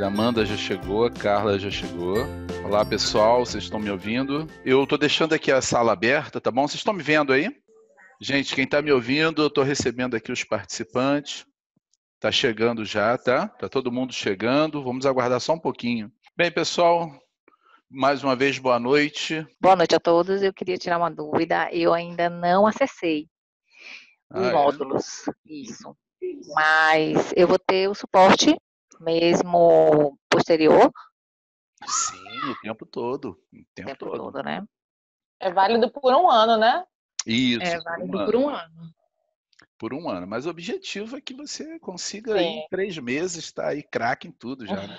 Olha, a Amanda já chegou, a Carla já chegou. Olá, pessoal, vocês estão me ouvindo? Eu estou deixando aqui a sala aberta, tá bom? Vocês estão me vendo aí? Gente, quem está me ouvindo, eu estou recebendo aqui os participantes. Está chegando já, tá? Está todo mundo chegando. Vamos aguardar só um pouquinho. Bem, pessoal, mais uma vez, boa noite. Boa noite a todos. Eu queria tirar uma dúvida. Eu ainda não acessei os módulos. Isso. Mas eu vou ter o suporte mesmo posterior? Sim, o tempo todo. O tempo todo, né? É válido por um ano, né? Isso, É válido por um ano. Por um ano. Mas o objetivo é que você consiga, aí, em 3 meses, estar aí craque em tudo já, né?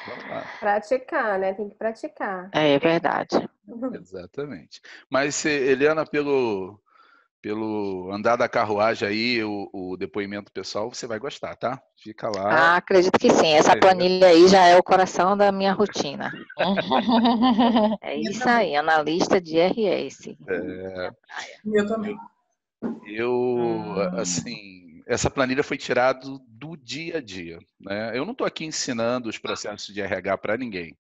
Vamos lá. Praticar, né? Tem que praticar. É verdade. Exatamente. Mas, Eliana, pelo andar da carruagem aí, o depoimento pessoal, você vai gostar, tá? Fica lá. Acredito que sim. Essa planilha aí já é o coração da minha rotina. É isso aí, analista de RS. Eu também. Assim, essa planilha foi tirada do dia a dia, né? Eu não estou aqui ensinando os processos de RH para ninguém.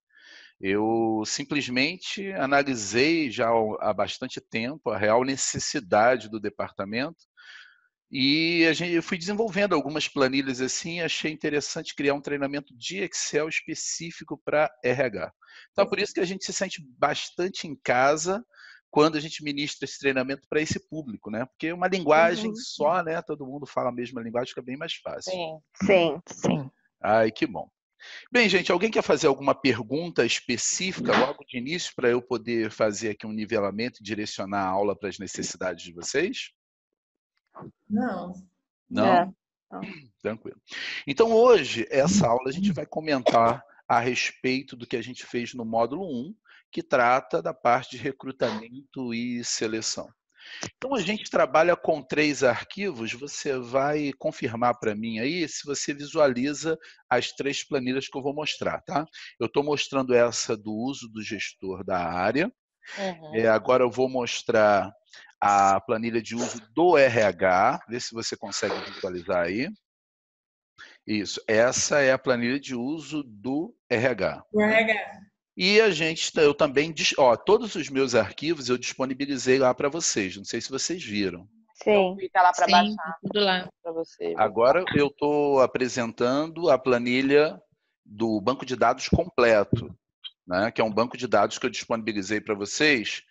Eu simplesmente analisei já há bastante tempo a real necessidade do departamento e eu fui desenvolvendo algumas planilhas assim, achei interessante criar um treinamento de Excel específico para RH. Então, por isso que a gente se sente bastante em casa quando a gente ministra esse treinamento para esse público, né? Porque uma linguagem só, né? Todo mundo fala a mesma linguagem, fica bem mais fácil. Sim. Ai, que bom. Bem, gente, alguém quer fazer alguma pergunta específica logo de início para eu poder fazer aqui um nivelamento e direcionar a aula para as necessidades de vocês? Não. Não? Tranquilo. Então, hoje, essa aula, a gente vai comentar a respeito do que a gente fez no módulo 1, que trata da parte de recrutamento e seleção. Então, a gente trabalha com 3 arquivos. Você vai confirmar para mim aí se você visualiza as 3 planilhas que eu vou mostrar, tá? Eu estou mostrando essa do uso do gestor da área. Agora eu vou mostrar a planilha de uso do RH. Vê se você consegue visualizar aí. Isso, essa é a planilha de uso do RH. O RH. E eu também, todos os meus arquivos eu disponibilizei lá para vocês. Não sei se vocês viram. Sim. Fica lá para baixar. Tudo lá. Para você. Agora eu estou apresentando a planilha do banco de dados completo, né? Que é um banco de dados que eu disponibilizei para vocês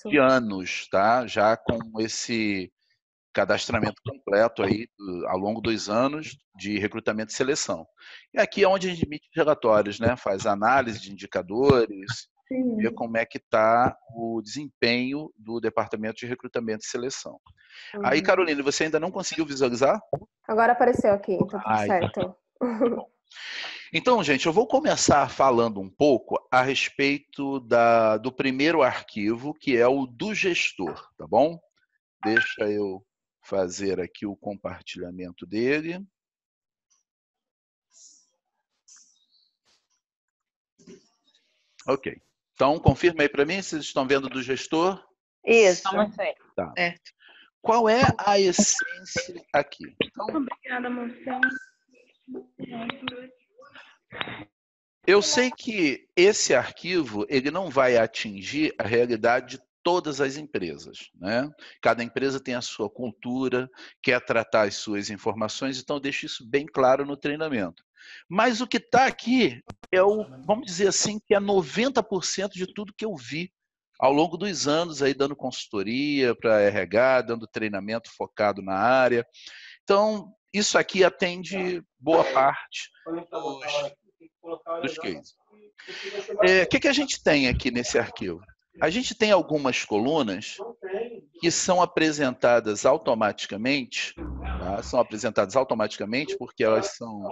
de anos, tá? Já com esse cadastramento completo aí ao longo dos anos de recrutamento e seleção. E aqui é onde a gente emite relatórios, né? Faz análise de indicadores, vê como é que está o desempenho do departamento de recrutamento e seleção. Aí, Carolina, você ainda não conseguiu visualizar? Agora apareceu aqui, tá tudo certo. Então, gente, eu vou começar falando um pouco a respeito do primeiro arquivo, que é o do gestor, tá bom? Deixa eu fazer aqui o compartilhamento dele. Ok. Então, confirma aí para mim, vocês estão vendo do gestor? Isso. Tá. Certo. Qual é a essência aqui? Então, Obrigada, moção. eu sei que esse arquivo ele não vai atingir a realidade de todas as empresas, né? Cada empresa tem a sua cultura, quer tratar as suas informações, então eu deixo isso bem claro no treinamento. Mas o que está aqui vamos dizer assim, que é 90% de tudo que eu vi ao longo dos anos aí dando consultoria para RH, dando treinamento focado na área. Então, isso aqui atende boa parte dos cases. O que a gente tem aqui nesse arquivo? A gente tem algumas colunas que são apresentadas automaticamente, tá? São apresentadas automaticamente porque elas são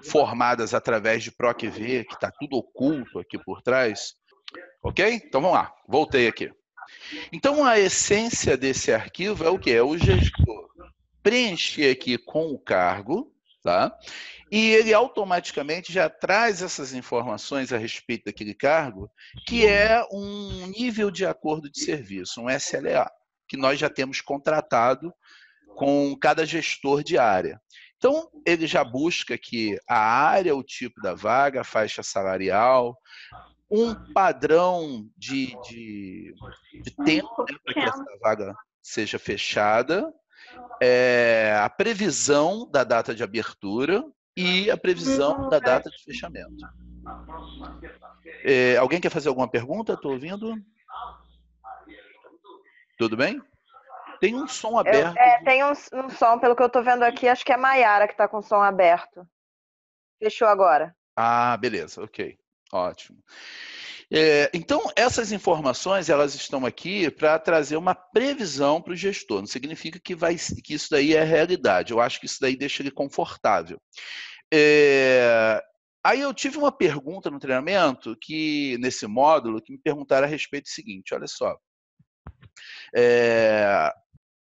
formadas através de PROC-V, que está tudo oculto aqui por trás. Ok? Então vamos lá, voltei aqui. Então a essência desse arquivo é o quê? É o gestor preencher aqui com o cargo, tá? E ele automaticamente já traz essas informações a respeito daquele cargo, que é um nível de acordo de serviço, um SLA, que nós já temos contratado com cada gestor de área. Então, ele já busca aqui a área, o tipo da vaga, a faixa salarial, um padrão de tempo, né, para que essa vaga seja fechada, a previsão da data de abertura e a previsão da data de fechamento. Alguém quer fazer alguma pergunta? Estou ouvindo? Tudo bem? Tem um som aberto. Tem um som, pelo que eu estou vendo aqui, acho que é a Maiara que está com o som aberto. Fechou agora. Ah, beleza, ok. Ótimo. Então, essas informações, elas estão aqui para trazer uma previsão para o gestor. Não significa que isso daí é realidade. Eu acho que isso daí deixa ele confortável. Aí eu tive uma pergunta no treinamento, nesse módulo, que me perguntaram a respeito do seguinte, olha só.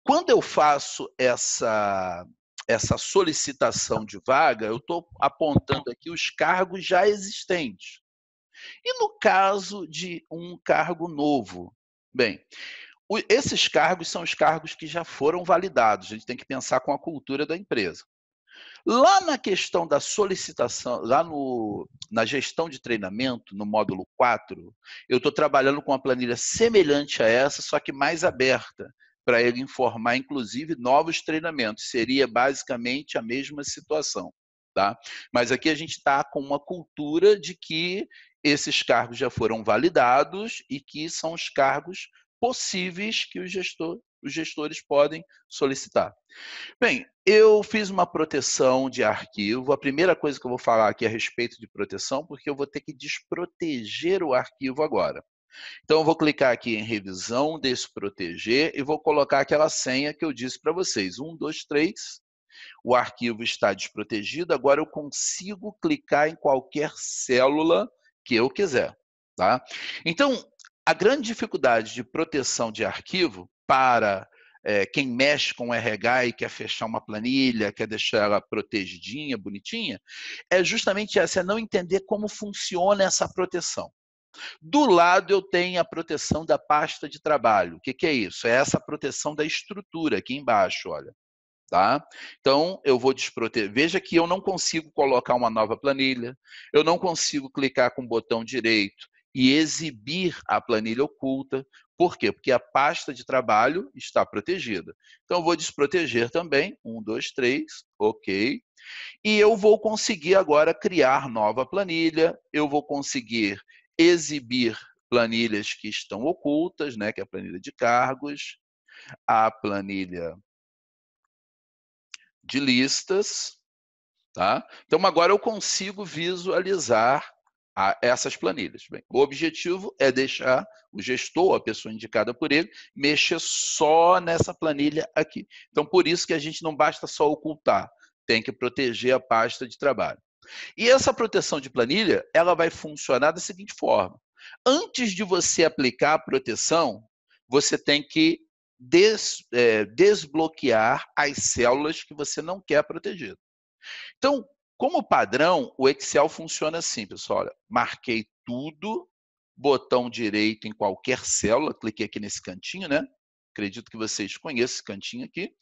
Quando eu faço essa solicitação de vaga, eu estou apontando aqui os cargos já existentes. E no caso de um cargo novo? Bem, esses cargos são os cargos que já foram validados. A gente tem que pensar com a cultura da empresa. Lá na questão da solicitação, lá na gestão de treinamento, no módulo 4, eu estou trabalhando com uma planilha semelhante a essa, só que mais aberta, para ele informar, inclusive, novos treinamentos. Seria basicamente a mesma situação. Tá? Mas aqui a gente está com uma cultura de que esses cargos já foram validados e que são os cargos possíveis que os gestores podem solicitar. Bem, eu fiz uma proteção de arquivo. A primeira coisa que eu vou falar aqui é a respeito de proteção, porque eu vou ter que desproteger o arquivo agora. Então, eu vou clicar aqui em revisão, desproteger, e vou colocar aquela senha que eu disse para vocês. 1, 2, 3. O arquivo está desprotegido. Agora eu consigo clicar em qualquer célula que eu quiser. Tá? Então, a grande dificuldade de proteção de arquivo para quem mexe com RH e quer fechar uma planilha, quer deixar ela protegidinha, bonitinha, é justamente essa, é não entender como funciona essa proteção. Do lado eu tenho a proteção da pasta de trabalho. O que é isso? É essa proteção da estrutura aqui embaixo, olha. Tá? Então, eu vou desproteger. Veja que eu não consigo colocar uma nova planilha, eu não consigo clicar com o botão direito e exibir a planilha oculta. Por quê? Porque a pasta de trabalho está protegida. Então, eu vou desproteger também. 1, 2, 3, ok. E eu vou conseguir agora criar nova planilha, eu vou conseguir exibir planilhas que estão ocultas, né, que é a planilha de cargos, a planilha de listas, tá? Então, agora eu consigo visualizar essas planilhas. Bem, o objetivo é deixar o gestor, a pessoa indicada por ele, mexer só nessa planilha aqui. Então, por isso que a gente não basta só ocultar, tem que proteger a pasta de trabalho. E essa proteção de planilha, ela vai funcionar da seguinte forma. Antes de você aplicar a proteção, você tem que desbloquear as células que você não quer proteger. Então, como padrão, o Excel funciona assim, pessoal. Olha, marquei tudo, botão direito em qualquer célula, cliquei aqui nesse cantinho, né? Acredito que vocês conheçam esse cantinho aqui.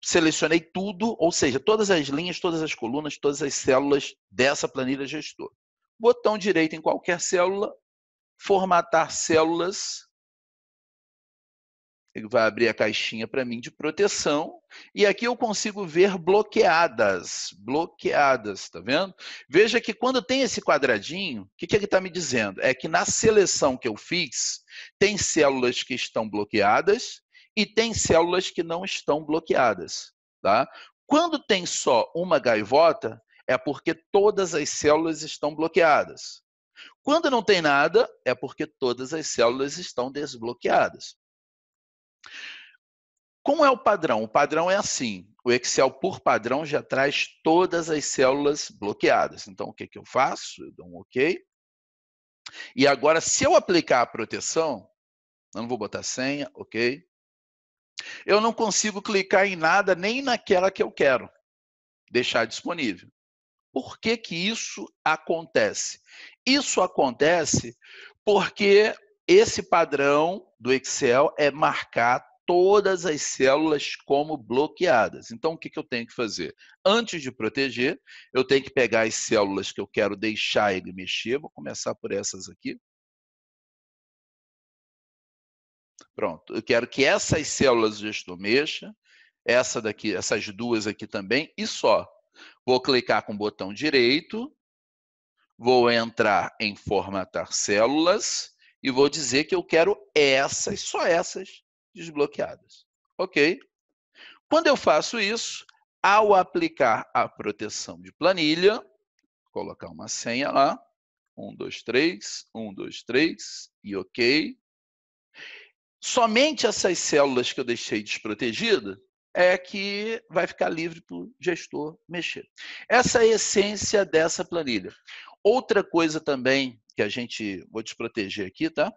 Selecionei tudo, ou seja, todas as linhas, todas as colunas, todas as células dessa planilha gestor. Botão direito em qualquer célula, formatar células. Ele vai abrir a caixinha para mim de proteção. E aqui eu consigo ver bloqueadas. Bloqueadas, tá vendo? Veja que quando tem esse quadradinho, o que ele está me dizendo? É que na seleção que eu fiz, tem células que estão bloqueadas e tem células que não estão bloqueadas. Tá? Quando tem só uma gaivota, é porque todas as células estão bloqueadas. Quando não tem nada, é porque todas as células estão desbloqueadas. Como é o padrão? O padrão é assim. O Excel, por padrão, já traz todas as células bloqueadas. Então, o que eu faço? Eu dou um OK. E agora, se eu aplicar a proteção, eu não vou botar senha, OK. Eu não consigo clicar em nada, nem naquela que eu quero deixar disponível. Por que isso acontece? Isso acontece porque esse padrão do Excel é marcar todas as células como bloqueadas. Então, o que eu tenho que fazer? Antes de proteger, eu tenho que pegar as células que eu quero deixar ele mexer. Vou começar por essas aqui. Pronto. Eu quero que essas células do gestor mexa. Essa daqui, essas duas aqui também. E só. Vou clicar com o botão direito. Vou entrar em formatar células. E vou dizer que eu quero essas, só essas, desbloqueadas. Ok? Quando eu faço isso, ao aplicar a proteção de planilha, vou colocar uma senha lá, 1, 2, 3, 1, 2, 3, e ok. Somente essas células que eu deixei desprotegidas é que vai ficar livre para o gestor mexer. Essa é a essência dessa planilha. Outra coisa também que a gente, vou desproteger aqui, tá?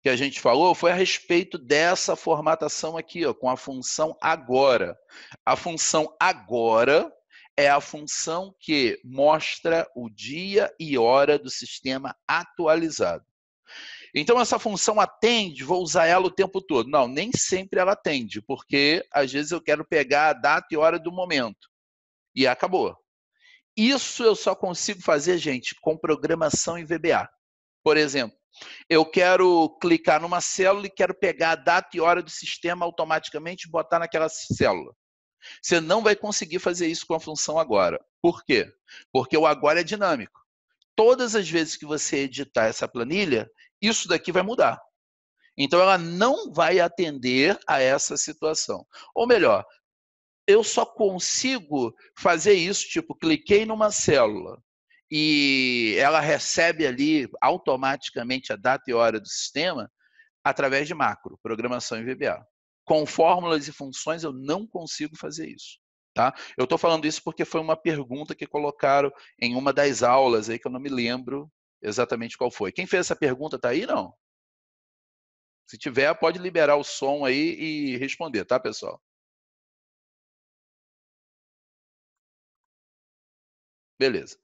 Que a gente falou foi a respeito dessa formatação aqui, ó, com a função agora. A função agora é a função que mostra o dia e hora do sistema atualizado. Então, essa função atende, vou usar ela o tempo todo. Não, nem sempre ela atende, porque às vezes eu quero pegar a data e hora do momento. E acabou. Isso eu só consigo fazer, gente, com programação em VBA. Por exemplo, eu quero clicar numa célula e quero pegar a data e hora do sistema automaticamente e botar naquela célula. Você não vai conseguir fazer isso com a função agora. Por quê? Porque o agora é dinâmico. Todas as vezes que você editar essa planilha, isso daqui vai mudar. Então, ela não vai atender a essa situação. Ou melhor, eu só consigo fazer isso, tipo, cliquei numa célula e ela recebe ali automaticamente a data e hora do sistema através de macro, programação em VBA. Com fórmulas e funções eu não consigo fazer isso. Tá? Eu estou falando isso porque foi uma pergunta que colocaram em uma das aulas aí que eu não me lembro exatamente qual foi. Quem fez essa pergunta está aí, não? Se tiver, pode liberar o som aí e responder, tá, pessoal? Beleza.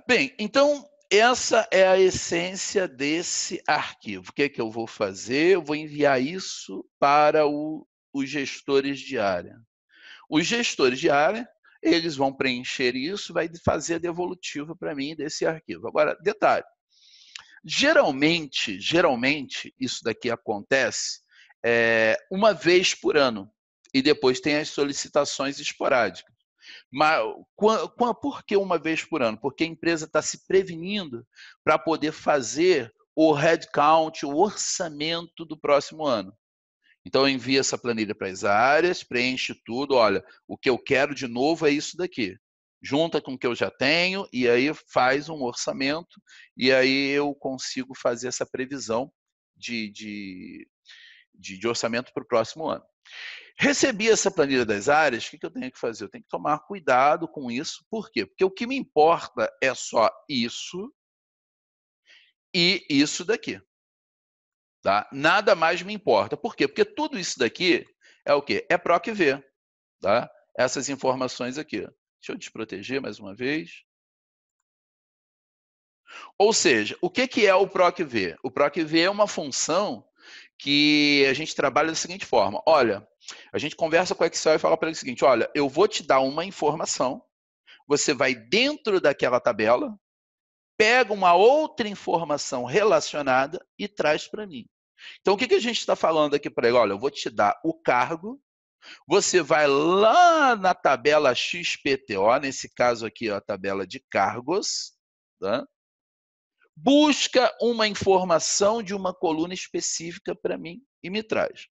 Bem, então, essa é a essência desse arquivo. O que é que eu vou fazer? Eu vou enviar isso para os gestores de área. Os gestores de área, eles vão preencher isso, vai fazer a devolutiva para mim desse arquivo. Agora, detalhe. Geralmente, isso daqui acontece uma vez por ano. E depois tem as solicitações esporádicas. Mas por que uma vez por ano? Porque a empresa está se prevenindo para poder fazer o headcount, o orçamento do próximo ano. Então, eu envio essa planilha para as áreas, preenche tudo. Olha, o que eu quero de novo é isso daqui. Junta com o que eu já tenho e aí faz um orçamento e aí eu consigo fazer essa previsão de orçamento para o próximo ano. Recebi essa planilha das áreas, o que eu tenho que fazer? Eu tenho que tomar cuidado com isso. Por quê? Porque o que me importa é só isso e isso daqui. Tá? Nada mais me importa. Por quê? Porque tudo isso daqui é o quê? É PROC-V. Tá? Essas informações aqui. Deixa eu desproteger mais uma vez. Ou seja, o que é o PROC-V? O PROC-V é uma função que a gente trabalha da seguinte forma. Olha, a gente conversa com o Excel e fala para ele o seguinte, olha, eu vou te dar uma informação, você vai dentro daquela tabela, pega uma outra informação relacionada e traz para mim. Então, o que a gente está falando aqui para ele? Olha, eu vou te dar o cargo, você vai lá na tabela XPTO, nesse caso aqui, ó, a tabela de cargos, tá? Busca uma informação de uma coluna específica para mim e me traz.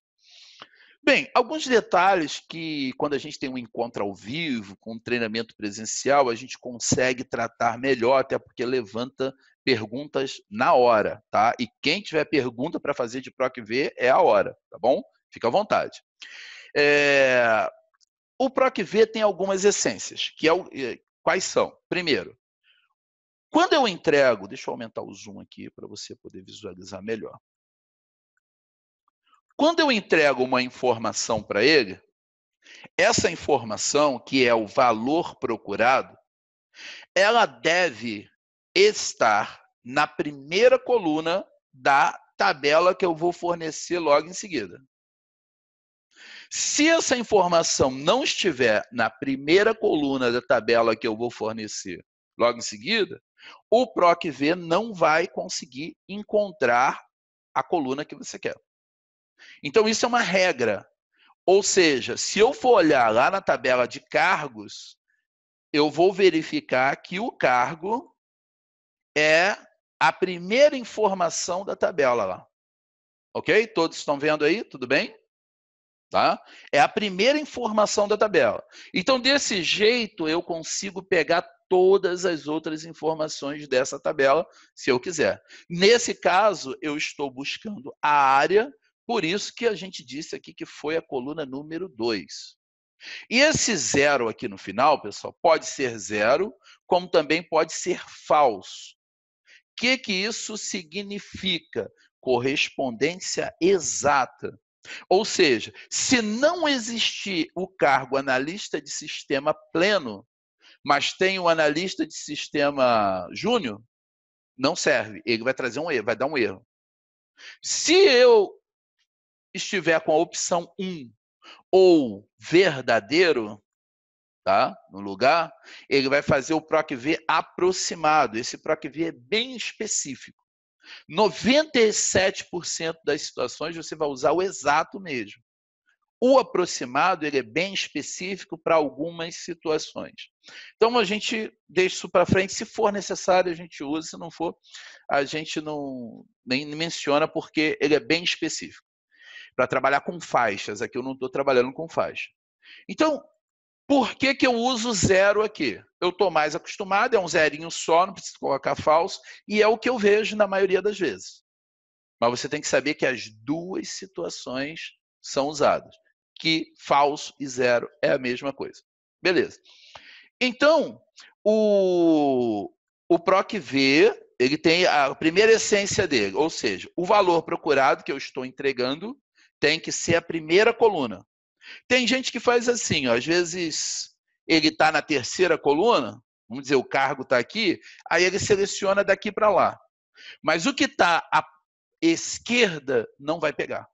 Bem, alguns detalhes que quando a gente tem um encontro ao vivo, com um treinamento presencial, a gente consegue tratar melhor, até porque levanta perguntas na hora, tá? E quem tiver pergunta para fazer de PROC-V é a hora, tá bom? Fica à vontade. O PROC-V tem algumas essências, que quais são? Primeiro, quando eu entrego, deixa eu aumentar o zoom aqui para você poder visualizar melhor. Quando eu entrego uma informação para ele, essa informação, que é o valor procurado, ela deve estar na primeira coluna da tabela que eu vou fornecer logo em seguida. Se essa informação não estiver na primeira coluna da tabela que eu vou fornecer logo em seguida, o PROC-V não vai conseguir encontrar a coluna que você quer. Então, isso é uma regra. Ou seja, se eu for olhar lá na tabela de cargos, eu vou verificar que o cargo é a primeira informação da tabela lá. Ok? Todos estão vendo aí? Tudo bem? Tá? É a primeira informação da tabela. Então, desse jeito, eu consigo pegar todas as outras informações dessa tabela, se eu quiser. Nesse caso, eu estou buscando a área, por isso que a gente disse aqui que foi a coluna número 2. E esse 0 aqui no final, pessoal, pode ser 0, como também pode ser falso. O que isso significa? Correspondência exata. Ou seja, se não existir o cargo analista de sistema pleno, mas tem o analista de sistema júnior, não serve. Ele vai trazer um erro, vai dar um erro. Se eu estiver com a opção 1 ou verdadeiro, tá, no lugar, ele vai fazer o PROC-V aproximado. Esse PROC-V é bem específico. 97% das situações você vai usar o exato mesmo. O aproximado ele é bem específico para algumas situações. Então, a gente deixa isso para frente. Se for necessário, a gente usa. Se não for, a gente nem menciona, porque ele é bem específico. Para trabalhar com faixas. Aqui eu não estou trabalhando com faixa. Então, por que eu uso 0 aqui? Eu estou mais acostumado, é um zerinho só, não preciso colocar falso, e é o que eu vejo na maioria das vezes. Mas você tem que saber que as duas situações são usadas. Que falso e 0 é a mesma coisa. Beleza. Então, o PROC-V, ele tem a primeira essência dele, ou seja, o valor procurado que eu estou entregando tem que ser a primeira coluna. Tem gente que faz assim, ó, às vezes ele está na terceira coluna, vamos dizer, o cargo está aqui, aí ele seleciona daqui para lá. Mas o que está à esquerda não vai pegar.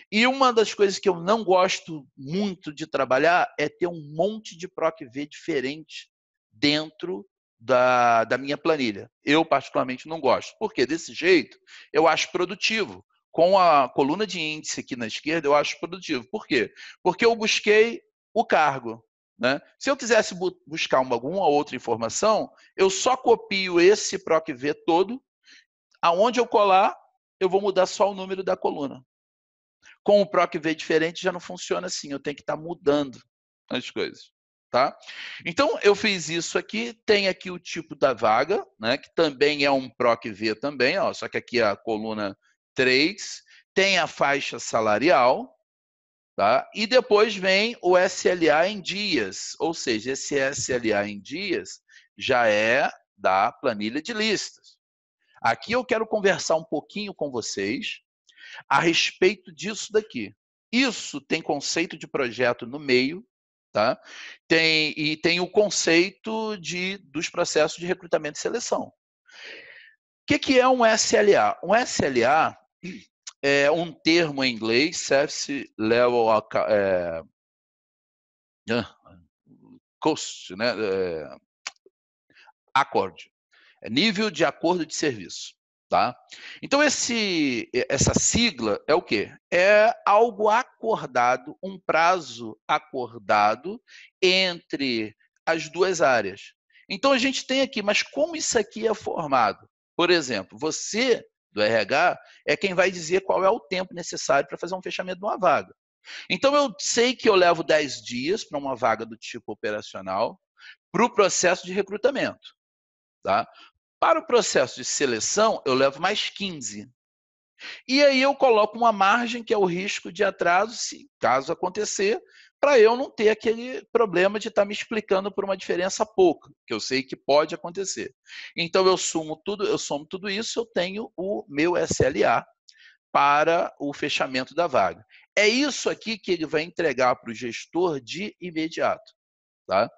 E uma das coisas que eu não gosto muito de trabalhar é ter um monte de PROC-V diferente dentro da minha planilha. Eu, particularmente, não gosto. Porque desse jeito, eu acho produtivo. Com a coluna de índice aqui na esquerda, eu acho produtivo. Por quê? Porque eu busquei o cargo. Né? Se eu quisesse buscar alguma outra informação, eu só copio esse PROC-V todo. Aonde eu colar, eu vou mudar só o número da coluna. Com o PROC-V diferente já não funciona assim, eu tenho que estar mudando as coisas. Tá? Então, eu fiz isso aqui, tem aqui o tipo da vaga, né, que também é um PROC-V também, ó, só que aqui é a coluna 3, tem a faixa salarial, tá? E depois vem o SLA em dias, ou seja, esse SLA em dias já é da planilha de listas. Aqui eu quero conversar um pouquinho com vocês a respeito disso daqui. Isso tem conceito de projeto no meio, tá? E tem o conceito dos processos de recrutamento e seleção. O que é um SLA? Um SLA é um termo em inglês, Service Level Cost, né? Accord. É nível de acordo de serviço. Tá? Então, essa sigla é o quê? É algo acordado, um prazo acordado entre as duas áreas. Então, a gente tem aqui, mas como isso aqui é formado? Por exemplo, você, do RH, é quem vai dizer qual é o tempo necessário para fazer um fechamento de uma vaga. Então, eu sei que eu levo 10 dias para uma vaga do tipo operacional para o processo de recrutamento. Tá? Para o processo de seleção, eu levo mais 15. E aí eu coloco uma margem, que é o risco de atraso, se caso acontecer, para eu não ter aquele problema de estar me explicando por uma diferença pouca, que eu sei que pode acontecer. Então, eu somo tudo isso, eu tenho o meu SLA para o fechamento da vaga. É isso aqui que ele vai entregar para o gestor de imediato. Tá?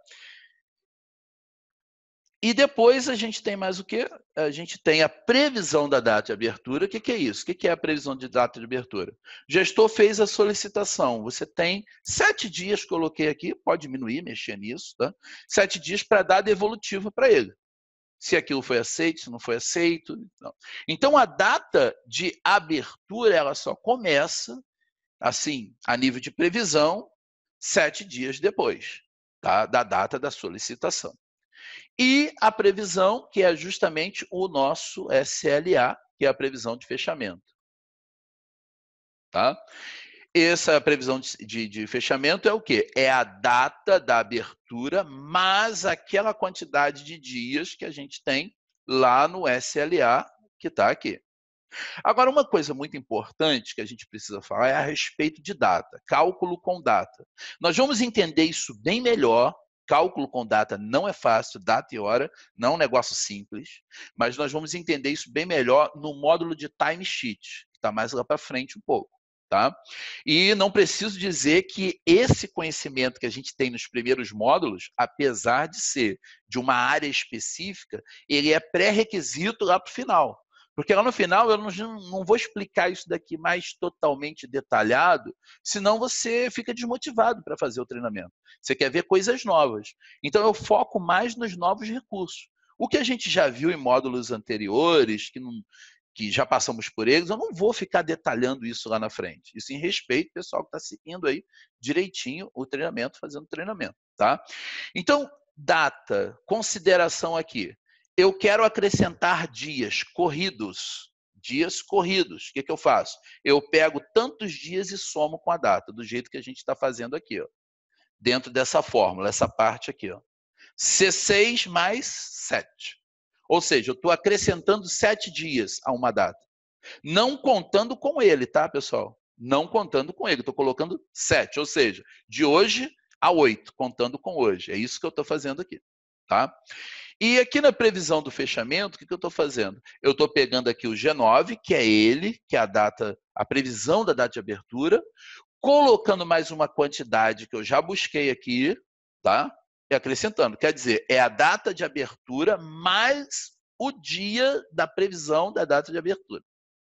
E depois a gente tem mais o quê? A gente tem a previsão da data de abertura. O que é isso? O que é a previsão de data de abertura? O gestor fez a solicitação. Você tem 7 dias, coloquei aqui, pode diminuir, mexer nisso, tá? 7 dias para dar devolutivo para ele. Se aquilo foi aceito, se não foi aceito. Não. Então, a data de abertura, ela só começa, assim, a nível de previsão, 7 dias depois, tá? Da data da solicitação. E a previsão, que é justamente o nosso SLA, que é a previsão de fechamento. Tá? Essa previsão de fechamento é o quê? É a data da abertura, mais aquela quantidade de dias que a gente tem lá no SLA, que está aqui. Agora, uma coisa muito importante que a gente precisa falar é a respeito de data, cálculo com data. Nós vamos entender isso bem melhor. Cálculo com data não é fácil, data e hora, não é um negócio simples, mas nós vamos entender isso bem melhor no módulo de timesheet, que está mais lá para frente um pouco. Tá? E não preciso dizer que esse conhecimento que a gente tem nos primeiros módulos, apesar de ser de uma área específica, ele é pré-requisito lá para o final. Porque lá no final eu não vou explicar isso daqui mais totalmente detalhado, senão você fica desmotivado para fazer o treinamento. Você quer ver coisas novas. Então eu foco mais nos novos recursos. O que a gente já viu em módulos anteriores, que já passamos por eles, eu não vou ficar detalhando isso lá na frente. Isso em respeito ao pessoal que está seguindo aí direitinho o treinamento, fazendo o treinamento. Tá? Então, data, consideração aqui. Eu quero acrescentar dias corridos. Dias corridos. O que eu faço? Eu pego tantos dias e somo com a data, do jeito que a gente está fazendo aqui. Ó. Dentro dessa fórmula, essa parte aqui. Ó. C6 mais 7. Ou seja, eu estou acrescentando 7 dias a uma data. Não contando com ele, tá, pessoal? Não contando com ele. Estou colocando 7. Ou seja, de hoje a 8, contando com hoje. É isso que eu estou fazendo aqui. Tá? E aqui na previsão do fechamento, o que eu estou fazendo? Eu estou pegando aqui o G9, que é ele, que é a previsão da data de abertura, colocando mais uma quantidade que eu já busquei aqui, tá? E acrescentando. Quer dizer, é a data de abertura mais o dia da previsão da data de abertura.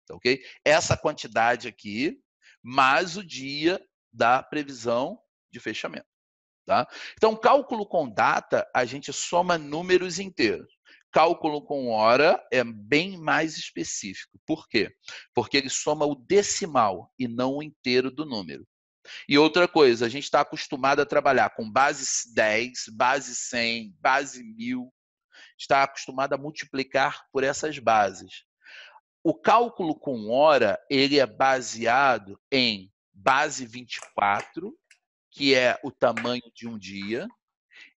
Tá, ok? Essa quantidade aqui, mais o dia da previsão de fechamento. Tá? Então, cálculo com data, a gente soma números inteiros. Cálculo com hora é bem mais específico. Por quê? Porque ele soma o decimal e não o inteiro do número. E outra coisa, a gente está acostumado a trabalhar com base 10, base 100, base 1000. Está acostumado a multiplicar por essas bases. O cálculo com hora, ele é baseado em base 24, que é o tamanho de um dia,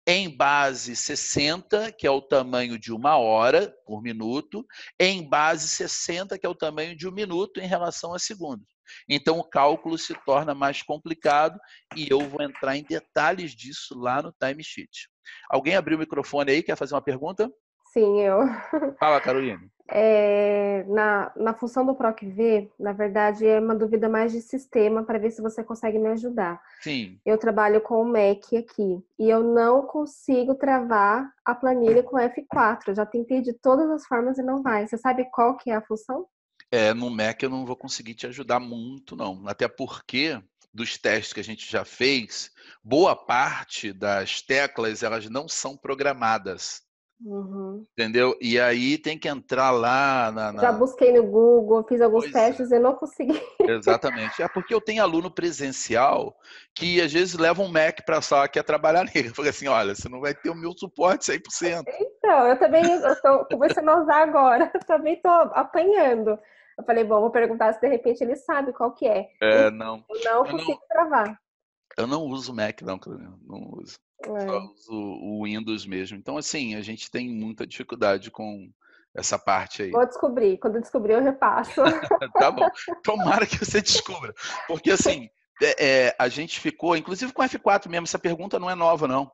em base 60, que é o tamanho de uma hora por minuto, em base 60, que é o tamanho de um minuto em relação a segundos. Então, o cálculo se torna mais complicado e eu vou entrar em detalhes disso lá no timesheet. Alguém abriu o microfone aí, quer fazer uma pergunta? Sim, eu. Fala, Carolina. Na função do PROC-V, na verdade, é uma dúvida mais de sistema para ver se você consegue me ajudar. Sim. Eu trabalho com o Mac aqui e eu não consigo travar a planilha com F4. Eu já tentei de todas as formas e não vai. Você sabe qual que é a função? No Mac eu não vou conseguir te ajudar muito, não. Até porque, dos testes que a gente já fez, boa parte das teclas elas não são programadas. Uhum. Entendeu? E aí tem que entrar lá Já busquei no Google, fiz alguns Pois testes e não consegui. Exatamente. É porque eu tenho aluno presencial que às vezes leva um Mac para a sala que quer trabalhar nele. Eu falei assim, olha, você não vai ter o meu suporte 100%. Então, eu também estou começando a usar agora. Eu também estou apanhando. Eu falei, bom, vou perguntar se de repente ele sabe qual que é. Não. Eu não consigo travar. Eu não uso Mac, não, Carolina. Não uso. Só uso o Windows mesmo. Então, assim, a gente tem muita dificuldade com essa parte aí. Vou descobrir. Quando eu descobrir, eu repasso. Tá bom. Tomara que você descubra. Porque, assim, a gente ficou, inclusive com F4 mesmo, essa pergunta não é nova, não.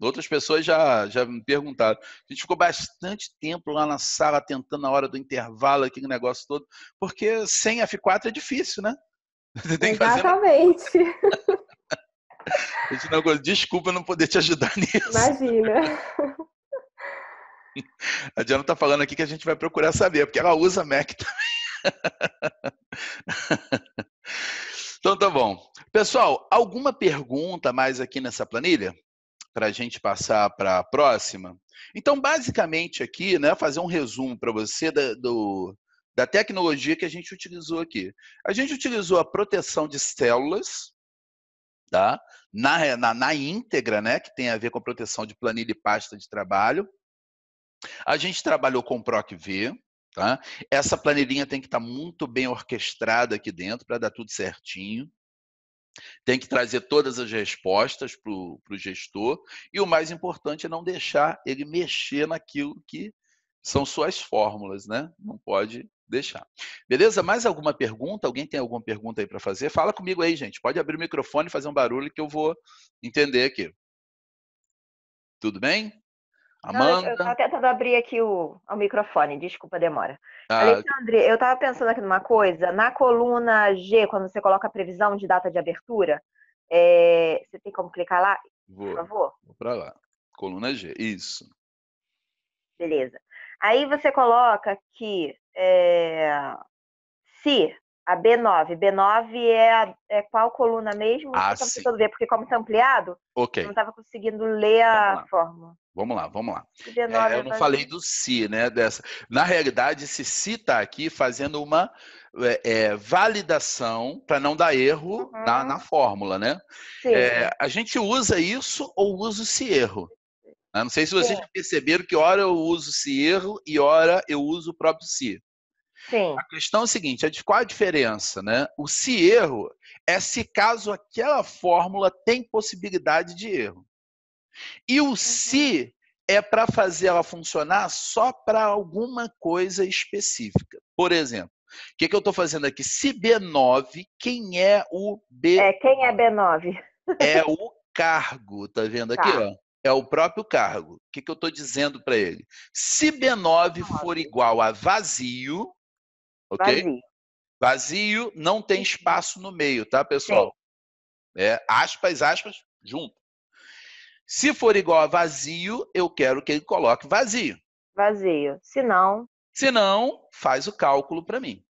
Outras pessoas já me perguntaram. A gente ficou bastante tempo lá na sala tentando na hora do intervalo, aquele negócio todo, porque sem F4 é difícil, né? Você tem que Exatamente. Desculpa eu não poder te ajudar nisso. Imagina. A Diana está falando aqui que a gente vai procurar saber, porque ela usa Mac também. Então tá bom. Pessoal, alguma pergunta mais aqui nessa planilha? Para a gente passar para a próxima. Então, basicamente aqui, né, fazer um resumo para você da tecnologia que a gente utilizou aqui. A gente utilizou a proteção de células, tá? Na íntegra, né, que tem a ver com a proteção de planilha e pasta de trabalho. A gente trabalhou com o PROC-V, tá? Essa planilhinha tem que estar muito bem orquestrada aqui dentro para dar tudo certinho. Tem que trazer todas as respostas para o gestor. E o mais importante é não deixar ele mexer naquilo que são suas fórmulas, né? Não pode deixar. Beleza? Mais alguma pergunta? Alguém tem alguma pergunta aí para fazer? Fala comigo aí, gente. Pode abrir o microfone e fazer um barulho que eu vou entender aqui. Tudo bem? Amanda? Eu estava tentando abrir aqui o microfone, desculpa a demora. Ah, Alexandre, eu estava pensando aqui numa coisa. Na coluna G, quando você coloca a previsão de data de abertura, você tem como clicar lá, por favor? Vou para lá. Coluna G, isso. Beleza. Aí você coloca que se a B9 é qual coluna mesmo? Ah, eu estava sim. tentando ver, porque como está ampliado, Ok. eu não estava conseguindo ler a fórmula. Vamos lá. B9 Eu não falei do si, né? Na realidade, esse si está aqui fazendo uma validação para não dar erro na fórmula, né? Sim. A gente usa isso ou usa o se erro. Eu não sei se vocês Sim. já perceberam que hora eu uso se erro e hora eu uso o próprio si. Sim. A questão é o seguinte, qual a diferença, né? O se erro é se caso aquela fórmula tem possibilidade de erro. E o se é para fazer ela funcionar só para alguma coisa específica. Por exemplo, o que eu estou fazendo aqui? Se B9, quem é o B9? Quem é B9? É o cargo, tá vendo aqui? Tá. Ó? É o próprio cargo. O que eu estou dizendo para ele? Se B9 for igual a vazio, ok? Vazio não tem espaço no meio, tá, pessoal? Aspas, junto. Se for igual a vazio, eu quero que ele coloque vazio. Vazio. Se não, faz o cálculo para mim.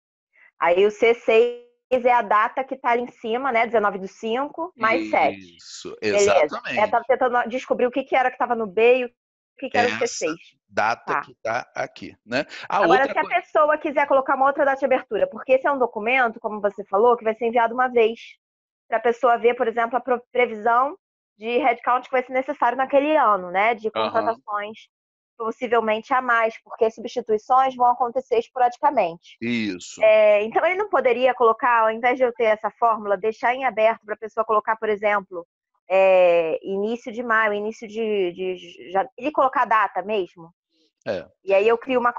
Aí o C6 é a data que está ali em cima, né? 19/5, mais 7. Isso, exatamente. Beleza. Estava tentando descobrir o que era que estava no B e o que era o C6. Data que está aqui, né? Agora, se a pessoa quiser colocar uma outra data de abertura, porque esse é um documento, como você falou, que vai ser enviado uma vez, para a pessoa ver, por exemplo, a previsão de headcount que vai ser necessário naquele ano, né? De contratações possivelmente a mais, porque substituições vão acontecer esporadicamente. Isso. Então, ele não poderia colocar, ao invés de eu ter essa fórmula, deixar em aberto para a pessoa colocar, por exemplo, início de maio, início ele colocar a data mesmo? E aí eu crio uma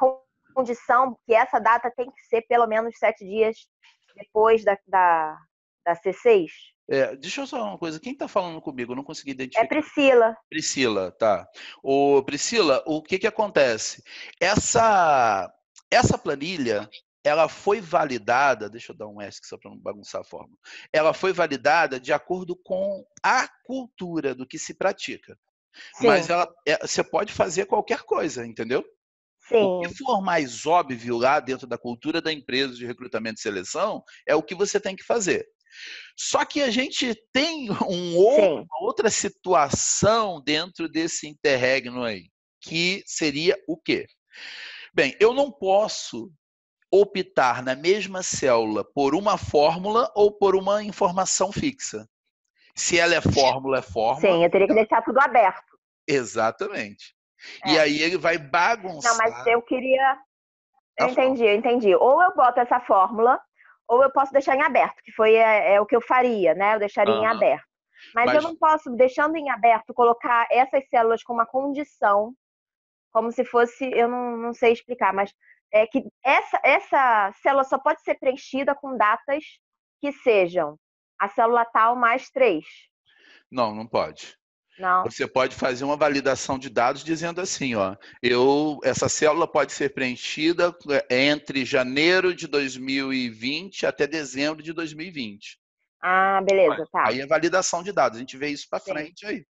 condição que essa data tem que ser pelo menos 7 dias depois da C6. Deixa eu falar uma coisa. Quem está falando comigo? Eu não consegui identificar. É Priscila. Priscila, tá. Priscila, o que acontece? Essa planilha, ela foi validada, deixa eu dar um S só para não bagunçar a fórmula. Ela foi validada de acordo com a cultura do que se pratica. Sim. Mas você pode fazer qualquer coisa, entendeu? Sim. O que for mais óbvio lá dentro da cultura da empresa de recrutamento e seleção é o que você tem que fazer. Só que a gente tem uma outra situação dentro desse interregno aí, que seria o quê? Bem, eu não posso optar na mesma célula por uma fórmula ou por uma informação fixa. Se ela é fórmula, é fórmula. Sim, eu teria que deixar tudo aberto. Exatamente. E aí ele vai bagunçar. Não, mas eu queria... Eu entendi. Ou eu boto essa fórmula, ou eu posso deixar em aberto, que foi o que eu faria, né? Eu deixaria em aberto. Mas eu não posso, deixando em aberto, colocar essas células com uma condição, como se fosse, eu não sei explicar, mas é que essa célula só pode ser preenchida com datas que sejam a célula tal mais 3. Não pode. Não. Você pode fazer uma validação de dados dizendo assim, ó, essa célula pode ser preenchida entre janeiro de 2020 até dezembro de 2020. Ah, beleza, tá. Aí é validação de dados, a gente vê isso para frente aí.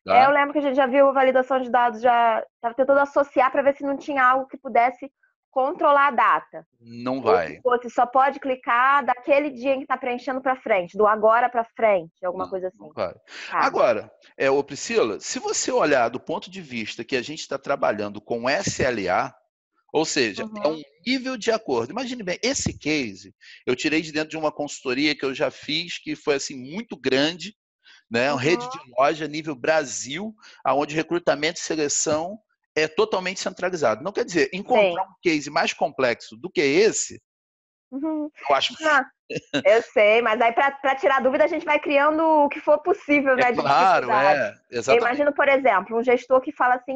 Tá? Eu lembro que a gente já viu a validação de dados, já estava tentando associar para ver se não tinha algo que pudesse controlar a data. Não vai. Ou se só pode clicar daquele dia em que está preenchendo para frente, do agora para frente, alguma coisa assim. Não vai. Tá. Agora, ô Priscila, se você olhar do ponto de vista que a gente está trabalhando com SLA, ou seja, é um nível de acordo. Imagine bem, esse case eu tirei de dentro de uma consultoria que eu já fiz, que foi assim muito grande, né? Uma rede de loja nível Brasil, onde recrutamento e seleção é totalmente centralizado. Não quer dizer, encontrar um case mais complexo do que esse, eu acho... Eu sei, mas aí para tirar dúvida a gente vai criando o que for possível, né? De claro, exatamente. Eu imagino, por exemplo, um gestor que fala assim,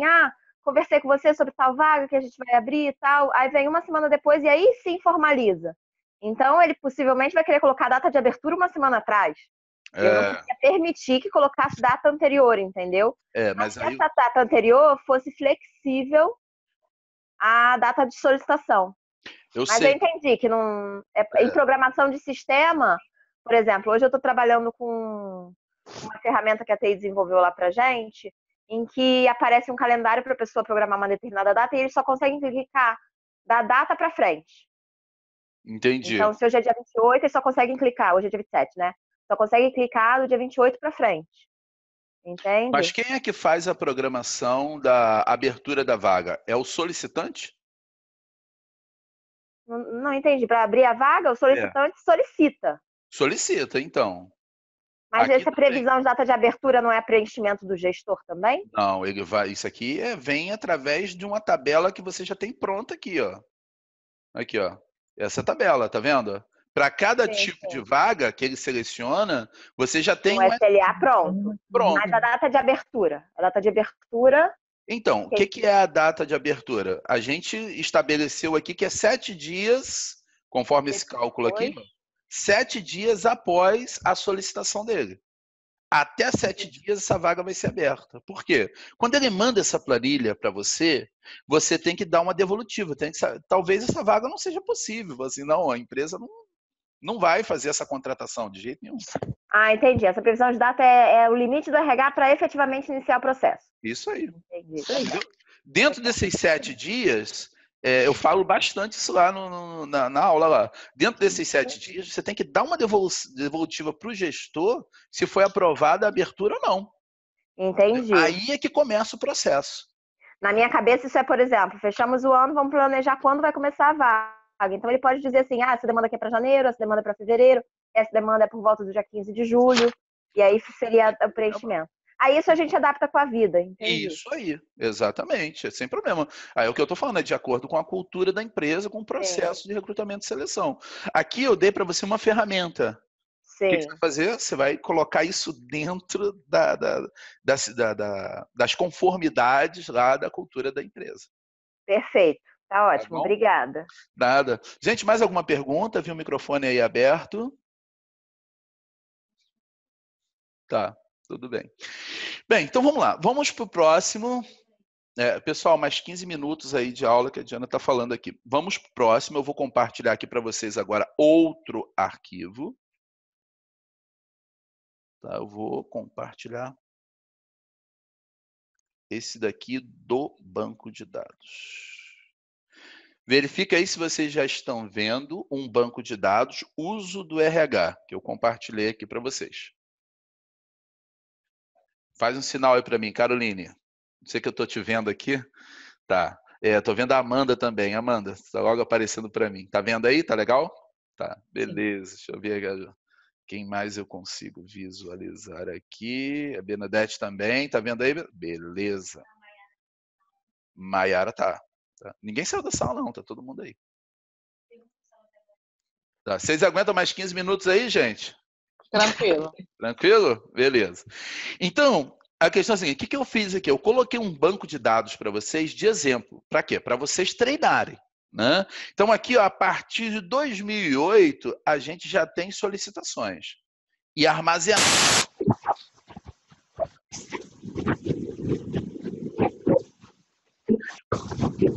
conversei com você sobre tal vaga que a gente vai abrir e tal, aí vem uma semana depois e aí sim formaliza. Então ele possivelmente vai querer colocar a data de abertura uma semana atrás. Eu não queria permitir que colocasse data anterior, entendeu? Mas aí... essa data anterior fosse flexível à data de solicitação. Mas eu entendi que não... Em programação de sistema, por exemplo, hoje eu estou trabalhando com uma ferramenta que a TI desenvolveu lá pra gente, em que aparece um calendário para a pessoa programar uma determinada data e eles só conseguem clicar da data para frente. Entendi. Então, se hoje é dia 28, eles só conseguem clicar. Hoje é dia 27, né? Só conseguem clicar do dia 28 para frente. Entende? Mas quem é que faz a programação da abertura da vaga? É o solicitante? Não entendi. Para abrir a vaga, o solicitante solicita. Solicita, então. Mas essa previsão de data de abertura não é preenchimento do gestor também? Não, ele vai. Isso aqui vem através de uma tabela que você já tem pronta aqui, ó. Aqui, ó. Essa tabela, tá vendo? Para cada tipo de vaga que ele seleciona, você já tem um SLA pronto. Mas a data de abertura? A data de abertura... Então, o que é a data de abertura? A gente estabeleceu aqui que é 7 dias, conforme esse cálculo aqui, 7 dias após a solicitação dele. Até 7 dias essa vaga vai ser aberta. Por quê? Quando ele manda essa planilha para você, você tem que dar uma devolutiva. Talvez essa vaga não seja possível. Assim, não, a empresa não vai fazer essa contratação de jeito nenhum. Entendi. Essa previsão de data é o limite do RH para efetivamente iniciar o processo. Isso aí. Entendi. Dentro desses 7 dias, eu falo bastante isso lá na aula lá. Dentro desses 7 dias, você tem que dar uma devolutiva para o gestor se foi aprovada a abertura ou não. Entendi. Aí é que começa o processo. Na minha cabeça, isso é, por exemplo, fechamos o ano, vamos planejar quando vai começar a vaga. Então, ele pode dizer assim, essa demanda aqui é para janeiro, essa demanda é para fevereiro, essa demanda é por volta do dia 15 de julho, e aí seria o preenchimento. Aí isso a gente adapta com a vida, entendi. Isso aí, exatamente, sem problema. Aí o que eu estou falando é de acordo com a cultura da empresa, com o processo de recrutamento e seleção. Aqui eu dei para você uma ferramenta. Sim. O que você vai fazer? Você vai colocar isso dentro das conformidades lá da cultura da empresa. Perfeito. Tá ótimo, obrigada. Nada. Gente, mais alguma pergunta? Vi o microfone aí aberto. Tá, tudo bem. Bem, então vamos lá. Vamos para o próximo. Pessoal, mais 15 minutos aí de aula que a Diana está falando aqui. Vamos para o próximo. Eu vou compartilhar aqui para vocês agora outro arquivo. Tá, eu vou compartilhar esse daqui do banco de dados. Verifica aí se vocês já estão vendo um banco de dados, uso do RH, que eu compartilhei aqui para vocês. Faz um sinal aí para mim, Caroline. Não sei que eu estou te vendo aqui. Tá. Estou vendo a Amanda também. Amanda, está logo aparecendo para mim. Tá vendo aí? Tá legal? Tá, beleza. Deixa eu ver quem mais eu consigo visualizar aqui. A Benedete também. Tá vendo aí? Beleza. Maiara tá. Ninguém saiu da sala, não. Tá todo mundo aí. Tá. Vocês aguentam mais 15 minutos aí, gente? Tranquilo. Tranquilo? Beleza. Então, a questão é a seguinte, o que eu fiz aqui? Eu coloquei um banco de dados para vocês de exemplo. Para quê? Para vocês treinarem. Né? Então, aqui, ó, a partir de 2008, a gente já tem solicitações. E armazenar.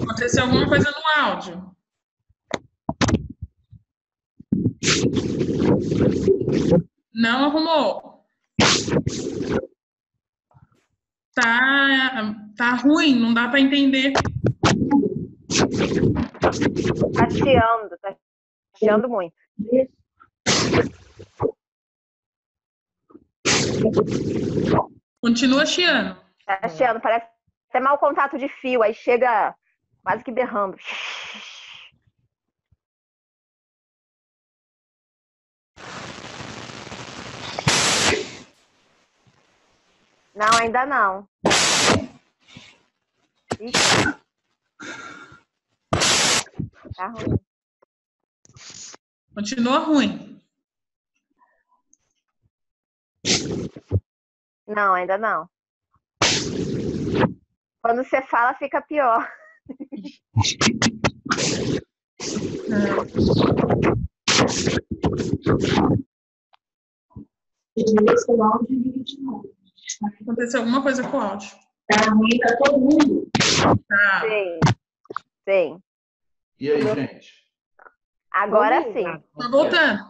Aconteceu alguma coisa no áudio? Não arrumou? tá ruim, não dá para entender. Tá chiando muito. Continua chiando. Tá chiando, parece até mau contato de fio, aí chega quase que berrando. Não, ainda não. Ixi. Tá ruim. Continua ruim. Não, ainda não. Quando você fala, fica pior. Aconteceu alguma coisa com o áudio. Tá ruim pra todo mundo. Tá. Sim. E aí, gente? Agora sim. Tá voltando.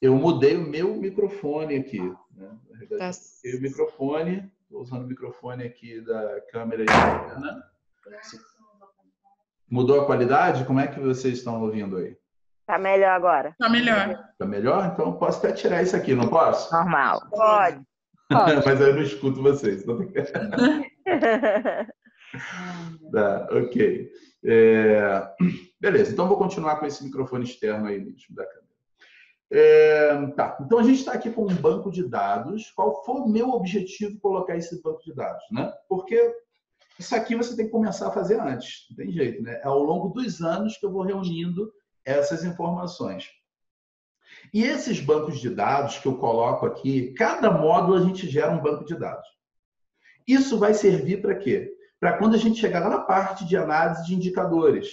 Eu mudei o meu microfone aqui. Né? Na verdade, Tá. eu o microfone, estou usando o microfone aqui da câmera externa. Mudou a qualidade? Como é que vocês estão ouvindo aí? Tá melhor agora. Tá melhor. Tá melhor? Então eu posso até tirar isso aqui, não posso? Normal. Pode. Mas eu não escuto vocês. Tá, ok. Beleza, então vou continuar com esse microfone externo aí mesmo da câmera. Tá, então a gente está aqui com um banco de dados. Qual foi o meu objetivo colocar esse banco de dados, né? Porque isso aqui você tem que começar a fazer antes, não tem jeito, né? É ao longo dos anos que eu vou reunindo essas informações. E esses bancos de dados que eu coloco aqui, cada módulo a gente gera um banco de dados. Isso vai servir para quê? Para quando a gente chegar lá na parte de análise de indicadores.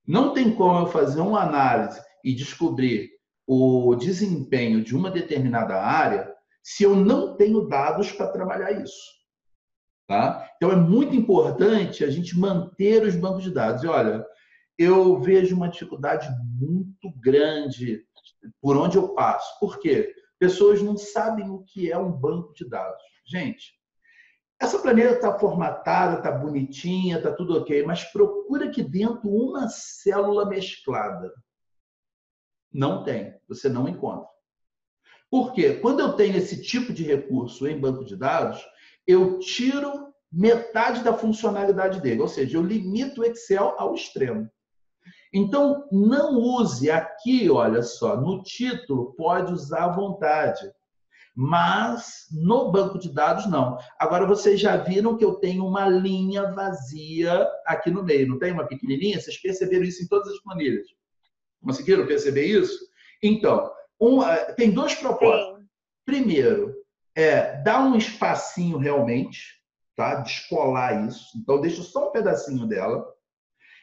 Não tem como eu fazer uma análise e descobrir o desempenho de uma determinada área se eu não tenho dados para trabalhar isso. Tá? Então, é muito importante a gente manter os bancos de dados. E, olha, eu vejo uma dificuldade muito grande por onde eu passo. Por quê? Pessoas não sabem o que é um banco de dados. Gente, essa planilha está formatada, está bonitinha, está tudo ok, mas procura aqui dentro uma célula mesclada. Não tem, você não encontra. Por quê? Quando eu tenho esse tipo de recurso em banco de dados, eu tiro metade da funcionalidade dele, ou seja, eu limito o Excel ao extremo. Então, não use aqui, olha só, no título, pode usar à vontade, mas no banco de dados não. Agora, vocês já viram que eu tenho uma linha vazia aqui no meio, não tem uma pequenininha? Vocês perceberam isso em todas as planilhas? Conseguiram perceber isso? Então, tem dois propósitos. Sim. Primeiro, dar um espacinho realmente, tá? Descolar isso. Então, deixa só um pedacinho dela.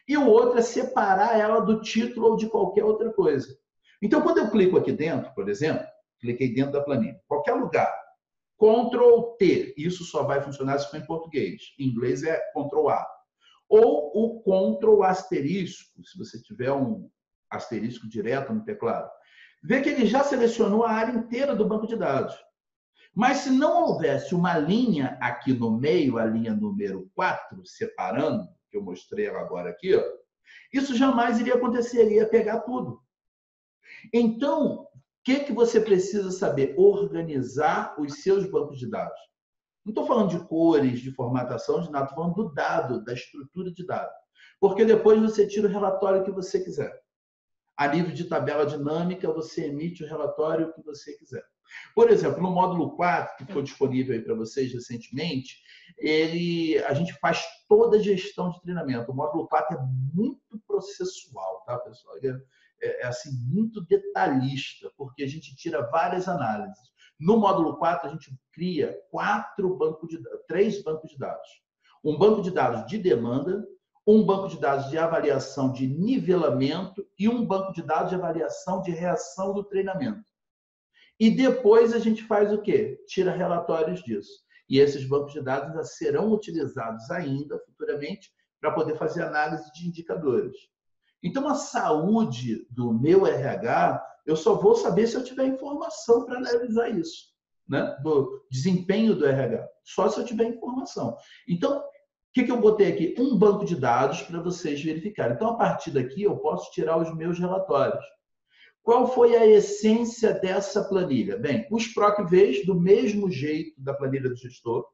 E o outro é separar ela do título ou de qualquer outra coisa. Então, quando eu clico aqui dentro, por exemplo, cliquei dentro da planilha, qualquer lugar, Ctrl T, isso só vai funcionar se for em português. Em inglês é Ctrl A. Ou o Ctrl asterisco, se você tiver um asterisco direto no teclado. Vê que ele já selecionou a área inteira do banco de dados. Mas se não houvesse uma linha aqui no meio, a linha número 4, separando, que eu mostrei agora aqui, ó, isso jamais iria acontecer, iria pegar tudo. Então, o que você precisa saber? Organizar os seus bancos de dados. Não estou falando de cores, de formatação, de nada, estou falando do dado, da estrutura de dados. Porque depois você tira o relatório que você quiser. A nível de tabela dinâmica, você emite o relatório que você quiser. Por exemplo, no módulo 4, que ficou disponível aí para vocês recentemente, a gente faz toda a gestão de treinamento. O módulo 4 é muito processual, tá, pessoal? É assim, muito detalhista, porque a gente tira várias análises. No módulo 4, a gente cria 3 bancos de dados. Um banco de dados de demanda, um banco de dados de avaliação de nivelamento e um banco de dados de avaliação de reação do treinamento. E depois a gente faz o quê? Tira relatórios disso. E esses bancos de dados ainda serão utilizados ainda futuramente para poder fazer análise de indicadores. Então, a saúde do meu RH, eu só vou saber se eu tiver informação para analisar isso. né, do desempenho do RH, só se eu tiver informação. Então, o que eu botei aqui? Um banco de dados para vocês verificarem. Então, a partir daqui, eu posso tirar os meus relatórios. Qual foi a essência dessa planilha? Bem, os PROC-Vs, do mesmo jeito da planilha do gestor,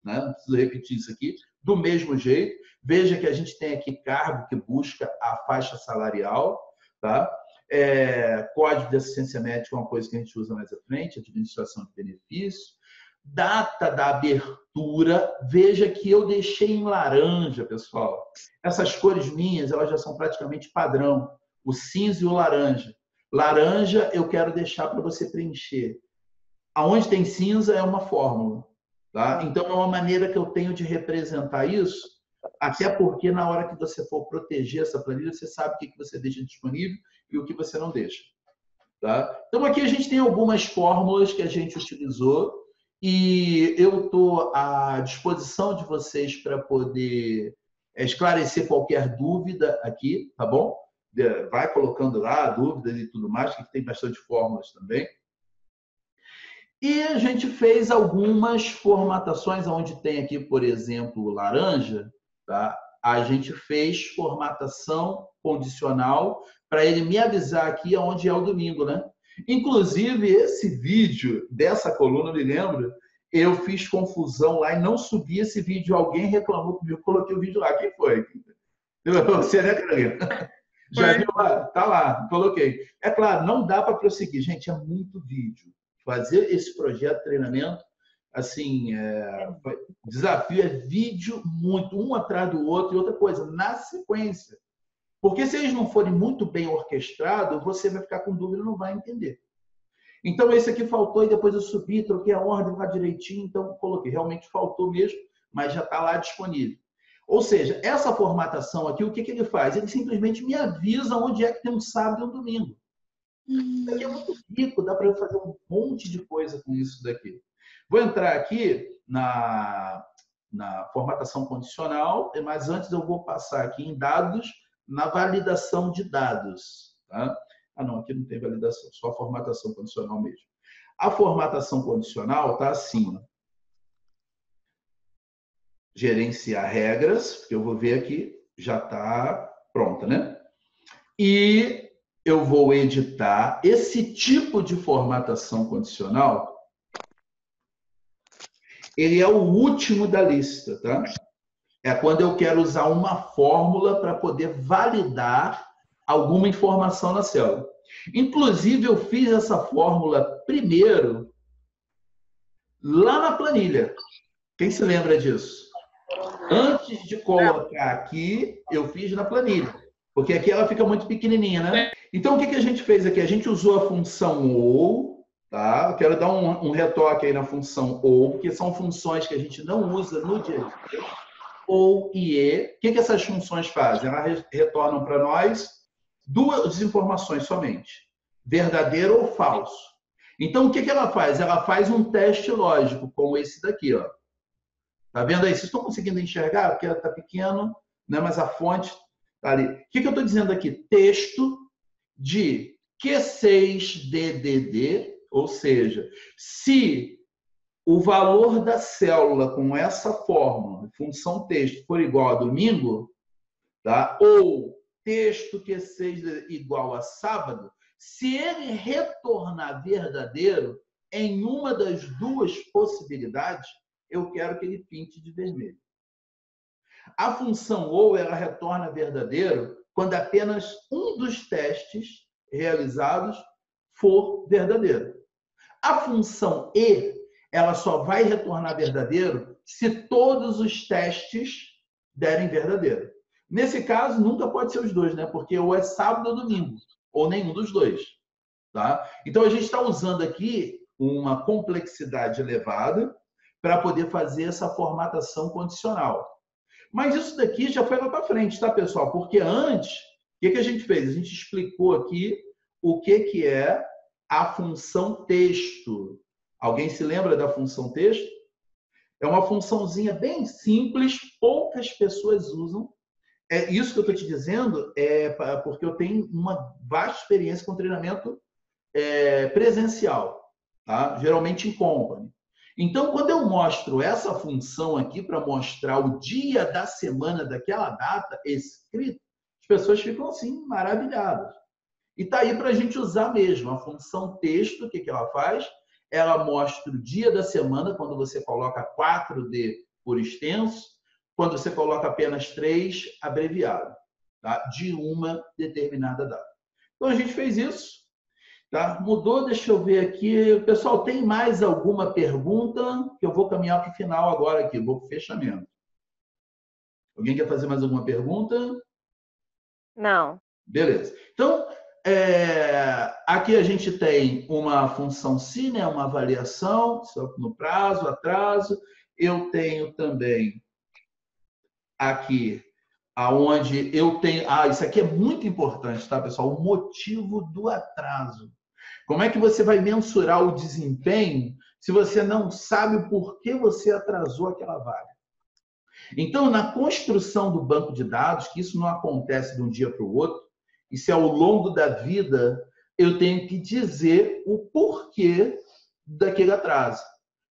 né? Não preciso repetir isso aqui, do mesmo jeito. Veja que a gente tem aqui cargo que busca a faixa salarial, tá? Código de assistência médica é uma coisa que a gente usa mais à frente, administração de benefícios. Data da abertura, veja que eu deixei em laranja, pessoal. Essas cores minhas, elas já são praticamente padrão. O cinza e o laranja. Laranja eu quero deixar para você preencher. Aonde tem cinza é uma fórmula. Tá? Então, é uma maneira que eu tenho de representar isso, até porque na hora que você for proteger essa planilha, você sabe o que você deixa disponível e o que você não deixa. Tá? Então, aqui a gente tem algumas fórmulas que a gente utilizou e eu estou à disposição de vocês para poder esclarecer qualquer dúvida aqui, tá bom? Vai colocando lá dúvidas e tudo mais, que tem bastante fórmulas também. E a gente fez algumas formatações, onde tem aqui, por exemplo, laranja, tá? A gente fez formatação condicional para ele me avisar aqui onde é o domingo, né? Inclusive, esse vídeo dessa coluna, me lembro, eu fiz confusão lá e não subi esse vídeo. Alguém reclamou comigo, coloquei o vídeo lá. Quem foi? Você, né, Carolina? Já viu lá? Tá lá, coloquei. É claro, não dá para prosseguir. Gente, é muito vídeo. Fazer esse projeto de treinamento, assim, o desafio é vídeo muito, um atrás do outro, e outra coisa, na sequência. Porque se eles não forem muito bem orquestrados, você vai ficar com dúvida e não vai entender. Então, esse aqui faltou, e depois eu subi, troquei a ordem lá direitinho, então coloquei. Realmente faltou mesmo, mas já está lá disponível. Ou seja, essa formatação aqui, o que ele faz? Ele simplesmente me avisa onde é que tem um sábado e um domingo. Isso aqui é muito rico, dá para eu fazer um monte de coisa com isso daqui. Vou entrar aqui na formatação condicional, mas antes eu vou passar aqui em dados, na validação de dados. Tá? Ah, não, aqui não tem validação, só a formatação condicional mesmo. A formatação condicional está assim, ó. Gerenciar regras, que eu vou ver aqui, já está pronta, né? E eu vou editar esse tipo de formatação condicional. Ele é o último da lista, tá? É quando eu quero usar uma fórmula para poder validar alguma informação na célula. Inclusive, eu fiz essa fórmula primeiro lá na planilha. Quem se lembra disso? Antes de colocar aqui, eu fiz na planilha. Porque aqui ela fica muito pequenininha, né? Então, o que a gente fez aqui? A gente usou a função OU, tá? Eu quero dar um retoque aí na função OU, porque são funções que a gente não usa no dia a dia. OU e E. O que essas funções fazem? Elas retornam para nós duas informações somente. Verdadeiro ou falso. Então, o que ela faz? Ela faz um teste lógico, como esse daqui, ó. Tá vendo aí? Vocês estão conseguindo enxergar? Porque ela está pequeno, né? Mas a fonte está ali. O que eu estou dizendo aqui? Texto de Q6DDD, ou seja, se o valor da célula com essa fórmula, função texto, for igual a domingo, tá? Ou texto Q6 igual a sábado, se ele retornar verdadeiro em uma das duas possibilidades, eu quero que ele pinte de vermelho. A função OU, ela retorna verdadeiro quando apenas um dos testes realizados for verdadeiro. A função E, ela só vai retornar verdadeiro se todos os testes derem verdadeiro. Nesse caso, nunca pode ser os dois, né? Porque ou é sábado ou domingo, ou nenhum dos dois. Tá? Então, a gente está usando aqui uma complexidade elevada para poder fazer essa formatação condicional. Mas isso daqui já foi lá para frente, tá, pessoal? Porque antes, o que a gente fez? A gente explicou aqui o que é a função texto. Alguém se lembra da função texto? É uma funçãozinha bem simples, poucas pessoas usam. É isso que eu estou te dizendo, porque eu tenho uma vasta experiência com treinamento presencial. tá? Geralmente em company. Então, quando eu mostro essa função aqui para mostrar o dia da semana daquela data escrito, as pessoas ficam assim maravilhadas. E está aí para a gente usar mesmo. A função texto, o que ela faz? Ela mostra o dia da semana, quando você coloca 4D por extenso, quando você coloca apenas 3, abreviado, tá? De uma determinada data. Então, a gente fez isso. Tá? Mudou, deixa eu ver aqui. Pessoal, tem mais alguma pergunta? Que eu vou caminhar para o final agora aqui, vou para o fechamento. Alguém quer fazer mais alguma pergunta? Não. Beleza. Então, aqui a gente tem uma função se, né? Uma avaliação no prazo, atraso. Eu tenho também aqui aonde eu tenho... isso aqui é muito importante, tá, pessoal? O motivo do atraso. Como é que você vai mensurar o desempenho se você não sabe o porquê você atrasou aquela vaga? Então, na construção do banco de dados, que isso não acontece de um dia para o outro, isso é ao longo da vida, eu tenho que dizer o porquê daquele atraso.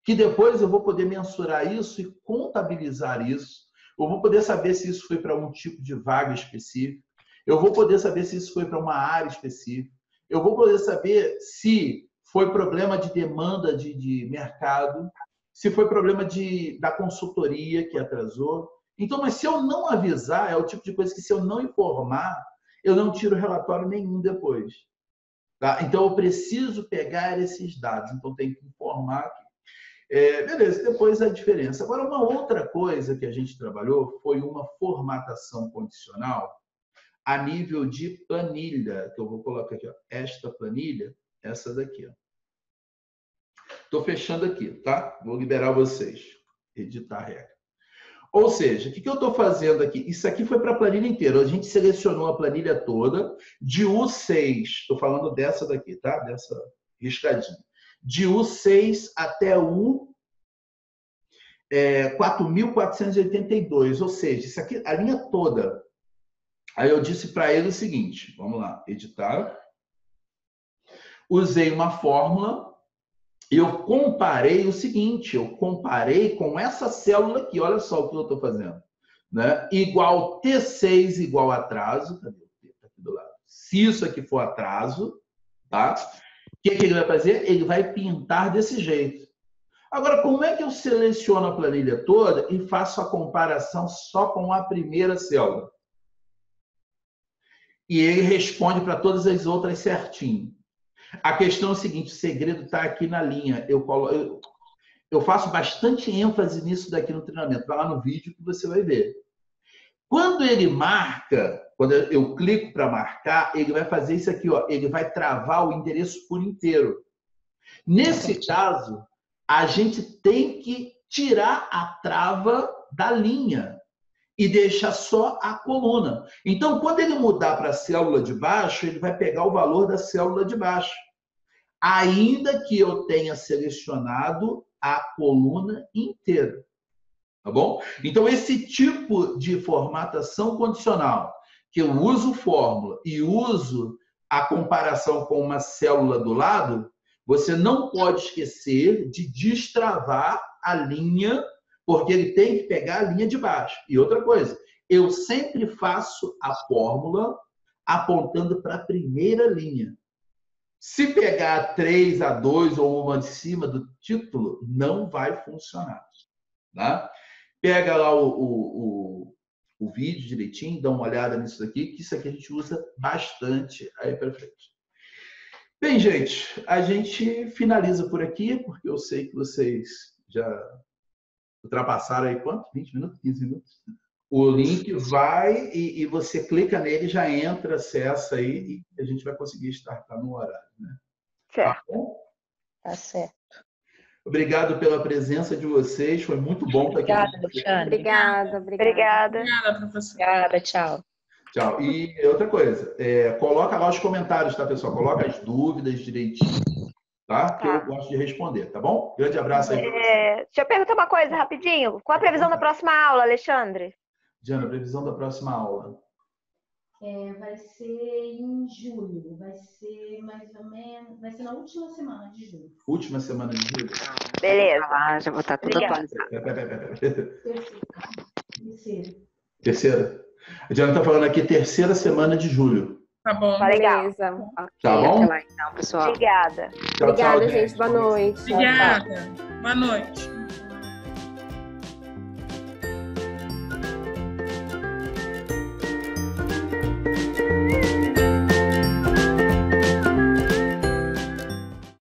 Que depois eu vou poder mensurar isso e contabilizar isso. Eu vou poder saber se isso foi para um tipo de vaga específica. Eu vou poder saber se isso foi para uma área específica. Eu vou poder saber se foi problema de demanda de mercado, se foi problema da consultoria que atrasou. Então, mas se eu não avisar, é o tipo de coisa que se eu não informar, eu não tiro relatório nenhum depois. Tá? Então, eu preciso pegar esses dados. Então, tem que informar aqui. Beleza, depois a diferença. Agora, uma outra coisa que a gente trabalhou foi uma formatação condicional a nível de planilha, que eu vou colocar aqui, ó, esta planilha, essa daqui. Estou fechando aqui, tá? Vou liberar vocês. Editar a regra. Ou seja, o que eu estou fazendo aqui? Isso aqui foi para a planilha inteira. A gente selecionou a planilha toda, de U6, estou falando dessa daqui, tá? Dessa riscadinha. De U6 até U 4.482, ou seja, isso aqui, a linha toda. Aí eu disse para ele o seguinte, vamos lá, editar. Usei uma fórmula e eu comparei o seguinte, eu comparei com essa célula aqui, olha só o que eu estou fazendo. Né? Igual T6 igual atraso, cadê o T? Tá aqui do lado. Se isso aqui for atraso, tá? O que ele vai fazer? Ele vai pintar desse jeito. Agora, como é que eu seleciono a planilha toda e faço a comparação só com a primeira célula? E ele responde para todas as outras certinho. A questão é o seguinte, o segredo está aqui na linha. Eu faço bastante ênfase nisso daqui no treinamento. Vai lá no vídeo que você vai ver. Quando ele marca, quando eu clico para marcar, ele vai fazer isso aqui, ó. Ele vai travar o endereço por inteiro. Nesse caso, a gente tem que tirar a trava da linha e deixar só a coluna. Então, quando ele mudar para a célula de baixo, ele vai pegar o valor da célula de baixo. Ainda que eu tenha selecionado a coluna inteira. Tá bom? Então, esse tipo de formatação condicional, que eu uso fórmula e uso a comparação com uma célula do lado, você não pode esquecer de destravar a linha, porque ele tem que pegar a linha de baixo. E outra coisa, eu sempre faço a fórmula apontando para a primeira linha. Se pegar 3, A2 ou uma de cima do título, não vai funcionar. Tá? Pega lá o vídeo direitinho, dá uma olhada nisso aqui, que isso aqui a gente usa bastante aí para frente. Bem, gente, a gente finaliza por aqui, porque eu sei que vocês já ultrapassaram aí quanto? 20 minutos? 15 minutos? O link vai e você clica nele, já entra, acessa aí e a gente vai conseguir startar no horário, né? Certo. Tá bom? Tá certo. Obrigado pela presença de vocês, foi muito bom estar aqui. Obrigada, Alexandre. Obrigada. Obrigada, professor. Obrigada, tchau. Tchau. E outra coisa, coloca lá os comentários, tá, pessoal? Coloca as dúvidas direitinho, tá? Que eu gosto de responder, tá bom? Grande abraço aí. Deixa eu perguntar uma coisa rapidinho. Qual a previsão da próxima aula, Alexandre? Diana, previsão da próxima aula. vai ser em julho. Vai ser mais ou menos. Vai ser na última semana de julho. Última semana de julho? Beleza. Já vou estar tudo atualizado. Terceira. A Diana está falando aqui terceira semana de julho. Tá bom. Tá legal. Beleza. Tá bom? Até lá, então, pessoal. Obrigada. Tchau, Obrigada, tchau, gente. Boa noite. Obrigada. Boa noite.